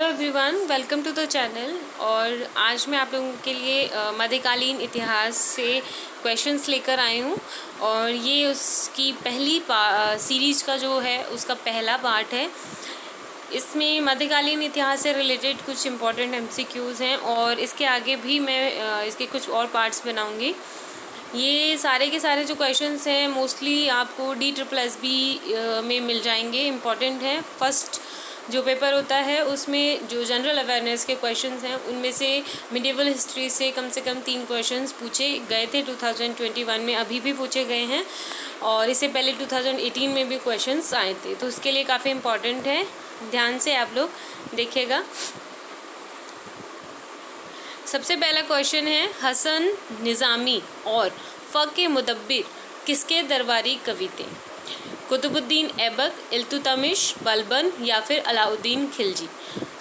Hello everyone, welcome to the channel. और आज मैं आप लोगों के लिए मध्यकालीन इतिहास से क्वेश्चंस लेकर आई हूँ। और ये उसकी पहली सीरीज का जो है उसका पहला पार्ट है। इसमें मध्यकालीन इतिहास से रिलेटेड कुछ इम्पोर्टेंट एमसीक्यूज़ हैं और इसके आगे भी मैं इसके कुछ और पार्ट्स बनाऊँगी। ये सारे के सारे जो क्वेश्चंस हैं मोस्टली आपको DSSB में मिल जाएंगे, इम्पॉर्टेंट हैं। फर्स्ट जो पेपर होता है उसमें जो जनरल अवेयरनेस के क्वेश्चंस हैं उनमें से मिडिवल हिस्ट्री से कम 3 क्वेश्चंस पूछे गए थे 2021 में, अभी भी पूछे गए हैं। और इससे पहले 2018 में भी क्वेश्चंस आए थे, तो उसके लिए काफ़ी इम्पॉर्टेंट है। ध्यान से आप लोग देखिएगा। सबसे पहला क्वेश्चन है, हसन निज़ामी और फ़क़ मुदब्बिर किसके दरबारी कवि थे? कुतुबुद्दीन ऐबक, इल्तुतमिश, बलबन या फिर अलाउद्दीन खिलजी।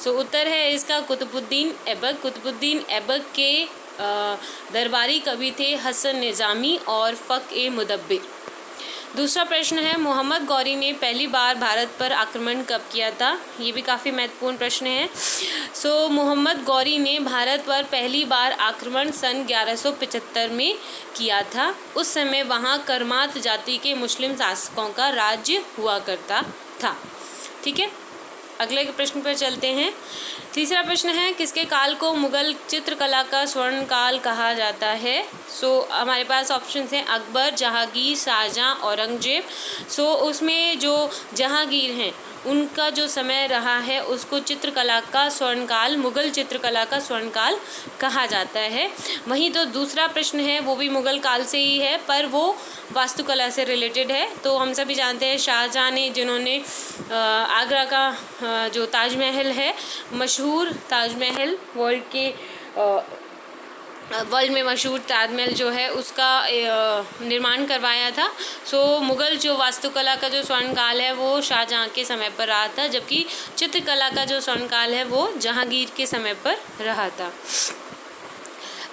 उत्तर है इसका कुतुबुद्दीन ऐबक। कुतुबुद्दीन ऐबक के दरबारी कवि थे हसन निज़ामी और फ़क़ मुदब्बिर। दूसरा प्रश्न है, मोहम्मद गौरी ने पहली बार भारत पर आक्रमण कब किया था? ये भी काफ़ी महत्वपूर्ण प्रश्न है। मोहम्मद गौरी ने भारत पर पहली बार आक्रमण सन 1175 में किया था। उस समय वहाँ करमात जाति के मुस्लिम शासकों का राज्य हुआ करता था। ठीक है, अगले प्रश्न पर चलते हैं। तीसरा प्रश्न है, किसके काल को मुगल चित्रकला का स्वर्ण काल कहा जाता है? हमारे पास ऑप्शन हैं अकबर, जहांगीर, शाहजहां, औरंगजेब। उसमें जो जहांगीर हैं उनका जो समय रहा है उसको चित्रकला का स्वर्णकाल, मुगल चित्रकला का स्वर्णकाल कहा जाता है। वहीं तो दूसरा प्रश्न है वो भी मुगल काल से ही है, पर वो वास्तुकला से रिलेटेड है। तो हम सभी जानते हैं शाहजहां ने, जिन्होंने आगरा का जो ताजमहल है, मशहूर ताजमहल, वर्ल्ड में मशहूर ताजमहल जो है उसका निर्माण करवाया था। मुगल जो वास्तुकला का जो स्वर्णकाल है वो शाहजहां के समय पर रहा था, जबकि चित्रकला का जो स्वर्णकाल है वो जहांगीर के समय पर रहा था।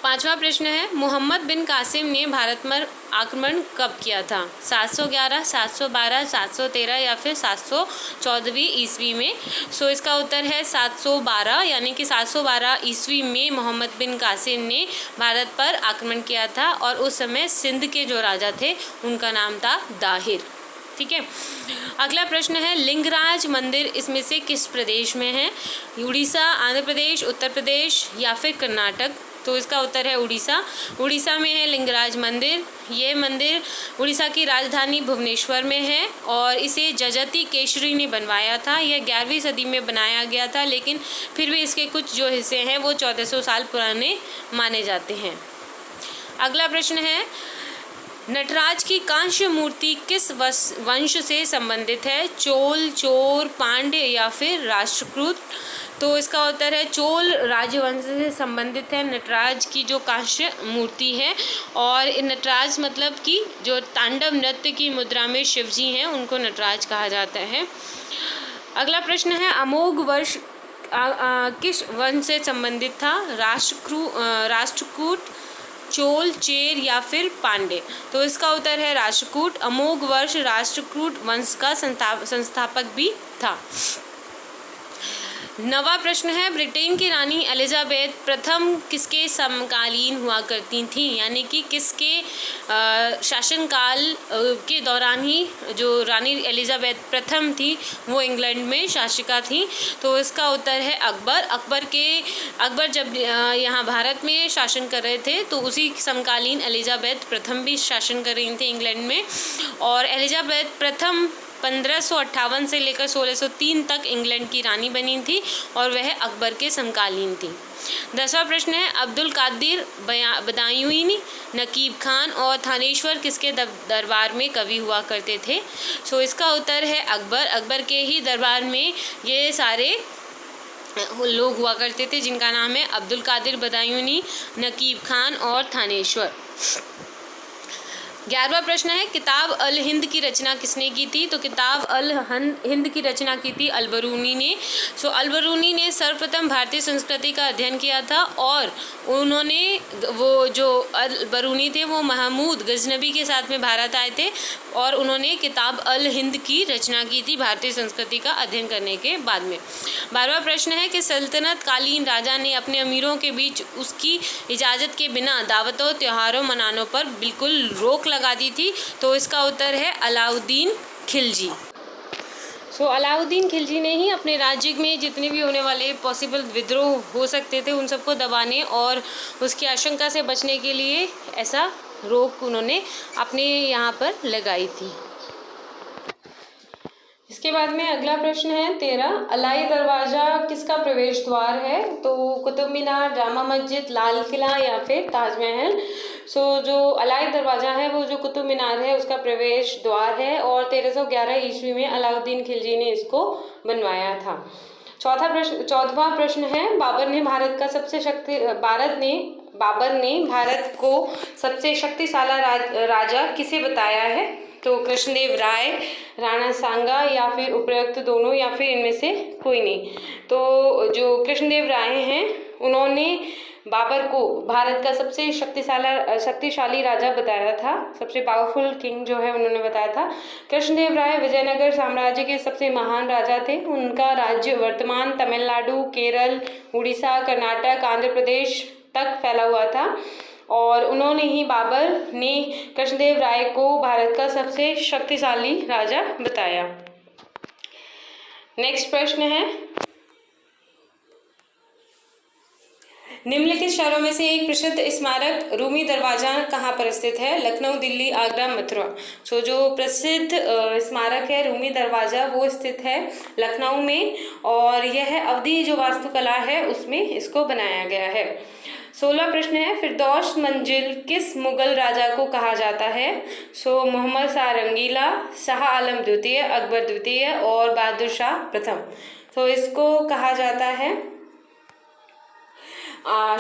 पांचवा प्रश्न है, मोहम्मद बिन कासिम ने भारत पर आक्रमण कब किया था? 711, 712, 713 या फिर 714वीं ईस्वी में। इसका उत्तर है 712, यानी कि 712 ईस्वी में मोहम्मद बिन कासिम ने भारत पर आक्रमण किया था। और उस समय सिंध के जो राजा थे उनका नाम था दाहिर। ठीक है, अगला प्रश्न है, लिंगराज मंदिर इसमें से किस प्रदेश में है? उड़ीसा, आंध्र प्रदेश, उत्तर प्रदेश या फिर कर्नाटक? इसका उत्तर है उड़ीसा। उड़ीसा में है लिंगराज मंदिर। ये मंदिर उड़ीसा की राजधानी भुवनेश्वर में है और इसे जजति केशरी ने बनवाया था। यह 11वीं सदी में बनाया गया था, लेकिन फिर भी इसके कुछ जो हिस्से हैं वो 1400 साल पुराने माने जाते हैं। अगला प्रश्न है, नटराज की कांस्य मूर्ति किस वंश से संबंधित है? चोल, चोर, पांड्य या फिर राष्ट्रकूट? इसका उत्तर है चोल राजवंश से संबंधित है नटराज की जो कांस्य मूर्ति है। और नटराज मतलब कि जो तांडव नृत्य की मुद्रा में शिवजी हैं उनको नटराज कहा जाता है। अगला प्रश्न है, अमोघ वर्ष किस वंश से संबंधित था? राष्ट्रकूट, चोल, चेर या फिर पांडे? इसका उत्तर है राष्ट्रकूट। अमोघ वर्ष राष्ट्रकूट वंश का संस्थापक भी था। नवा प्रश्न है, ब्रिटेन की रानी एलिजाबेथ प्रथम किसके समकालीन हुआ करती थी? यानी कि किसके शासनकाल के दौरान ही जो रानी एलिजाबेथ प्रथम थी वो इंग्लैंड में शासिका थी। इसका उत्तर है अकबर। अकबर जब यहाँ भारत में शासन कर रहे थे तो उसी समकालीन एलिजाबेथ प्रथम भी शासन कर रही थी इंग्लैंड में। और एलिजाबेथ प्रथम 1558 से लेकर 1603 तक इंग्लैंड की रानी बनी थी और वह अकबर के समकालीन थी। 10वां प्रश्न है, अब्दुल कादिर बदायूनी, नकीब खान और थानेश्वर किसके दरबार में कवि हुआ करते थे? इसका उत्तर है अकबर। अकबर के ही दरबार में ये सारे लोग हुआ करते थे, जिनका नाम है अब्दुल कादिर बदायूनी, नकीब खान और थानेश्वर। 11वां प्रश्न है, किताब अल हिंद की रचना किसने की थी? तो किताब अल हिंद की रचना की थी अल-बरूनी ने। सो अल-बरूनी ने सर्वप्रथम भारतीय संस्कृति का अध्ययन किया था और उन्होंने वो जो अल-बरूनी थे वो महमूद गजनबी के साथ में भारत आए थे और उन्होंने किताब अल हिंद की रचना की थी भारतीय संस्कृति का अध्ययन करने के बाद में। 12वां प्रश्न है कि सल्तनत कालीन राजा ने अपने अमीरों के बीच उसकी इजाज़त के बिना दावतों त्योहारों मनानों पर बिल्कुल रोक लगा दी थी। तो इसका उत्तर है अलाउद्दीन खिलजी। सो अलाउद्दीन खिलजी ने ही अपने राज्य में जितने भी होने वाले पॉसिबल विद्रोह हो सकते थे उन सबको दबाने और उसकी आशंका से बचने के लिए ऐसा रोक उन्होंने अपने यहाँ पर लगाई थी। इसके बाद में अगला प्रश्न है 13, अलाई दरवाज़ा किसका प्रवेश द्वार है? तो कुतुब मीनार, जामा मस्जिद, लाल किला या फिर ताजमहल। सो जो अलाई दरवाज़ा है वो जो कुतुब मीनार है उसका प्रवेश द्वार है और 1311 ईस्वी में अलाउद्दीन खिलजी ने इसको बनवाया था। 14वां प्रश्न है, बाबर ने भारत को सबसे शक्तिशाली राजा किसे बताया है? तो कृष्णदेव राय, राणा सांगा या फिर उपर्युक्त दोनों या फिर इनमें से कोई नहीं। तो जो कृष्णदेव राय हैं उन्होंने बाबर को भारत का सबसे शक्तिशाली राजा बताया था, सबसे पावरफुल किंग जो है उन्होंने बताया था। कृष्णदेव राय विजयनगर साम्राज्य के सबसे महान राजा थे। उनका राज्य वर्तमान तमिलनाडु, केरल, उड़ीसा, कर्नाटक, आंध्र प्रदेश तक फैला हुआ था और उन्होंने ही बाबर ने कृष्णदेव राय को भारत का सबसे शक्तिशाली राजा बताया। नेक्स्ट प्रश्न है, निम्नलिखित शहरों में से एक प्रसिद्ध स्मारक रूमी दरवाजा कहाँ पर स्थित है? लखनऊ, दिल्ली, आगरा, मथुरा। सो जो प्रसिद्ध स्मारक है रूमी दरवाजा वो स्थित है लखनऊ में और यह अवधी जो वास्तुकला है उसमें इसको बनाया गया है। 16 प्रश्न है, फिरदौस मंजिल किस मुगल राजा को कहा जाता है? सो मोहम्मद शाह रंगीला, शाह आलम द्वितीय, अकबर द्वितीय और बहादुर शाह प्रथम। तो इसको कहा जाता है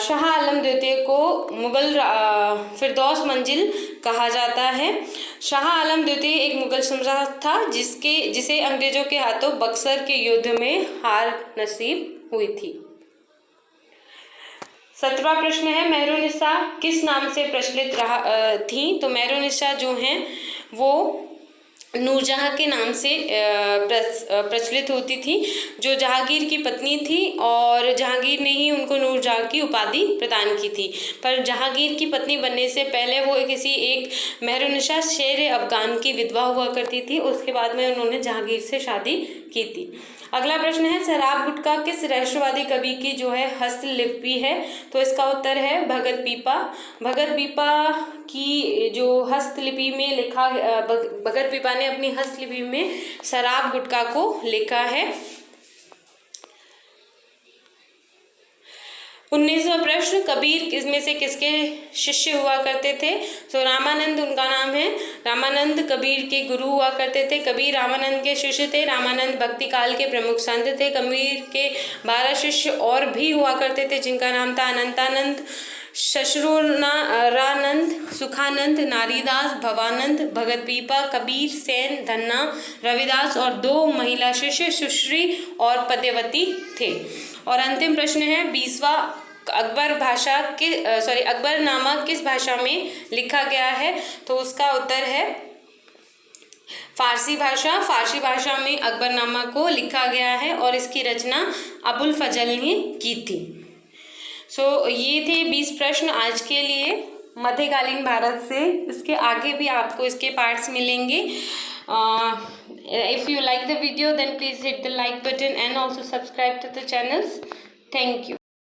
शाह आलम द्वितीय को मुगल फिरदौस मंजिल कहा जाता है। शाह आलम द्वितीय एक मुगल सम्राट था जिसे अंग्रेजों के हाथों बक्सर के युद्ध में हार नसीब हुई थी। 17वां प्रश्न है, मेहरुनिसा किस नाम से प्रचलित थी? तो मेहरुनिसा जो हैं वो नूरजहाँ के नाम से प्रचलित होती थी, जो जहांगीर की पत्नी थी और जहांगीर ने ही उनको नूरजहाँ की उपाधि प्रदान की थी। पर जहांगीर की पत्नी बनने से पहले वो किसी एक मेहरुनिसा शेर अफगान की विधवा हुआ करती थी। उसके बाद में उन्होंने जहांगीर से शादी की थी। अगला प्रश्न है, शराब गुटखा किस राष्ट्रवादी कवि की जो है हस्तलिपि है? तो इसका उत्तर है भगत पीपा। भगत पीपा की जो हस्तलिपि में लिखा, भगत पीपा ने अपनी हस्तलिपि में शराब गुटखा को लिखा है। 19वां प्रश्न, कबीर इसमें से किसके शिष्य हुआ करते थे? तो रामानंद उनका नाम है। रामानंद कबीर के गुरु हुआ करते थे। कबीर रामानंद के शिष्य थे। रामानंद भक्ति काल के प्रमुख संत थे। कबीर के 12 शिष्य और भी हुआ करते थे जिनका नाम था अनंतानंद, शशुरानंद, सुखानंद, नारीदास, भवानंद, भगत पीपा, कबीर सेन, धन्ना, रविदास और 2 महिला शिष्य सुश्री और पद्यवती थे। और अंतिम प्रश्न है 20वां, अकबरनामा किस भाषा में लिखा गया है? तो उसका उत्तर है फारसी भाषा। फारसी भाषा में अकबरनामा को लिखा गया है और इसकी रचना अबुल फजल ने की थी। सो ये थे 20 प्रश्न आज के लिए मध्यकालीन भारत से। इसके आगे भी आपको इसके पार्ट्स मिलेंगे। If you like the video then please hit the like button and also subscribe to the channels. Thank you.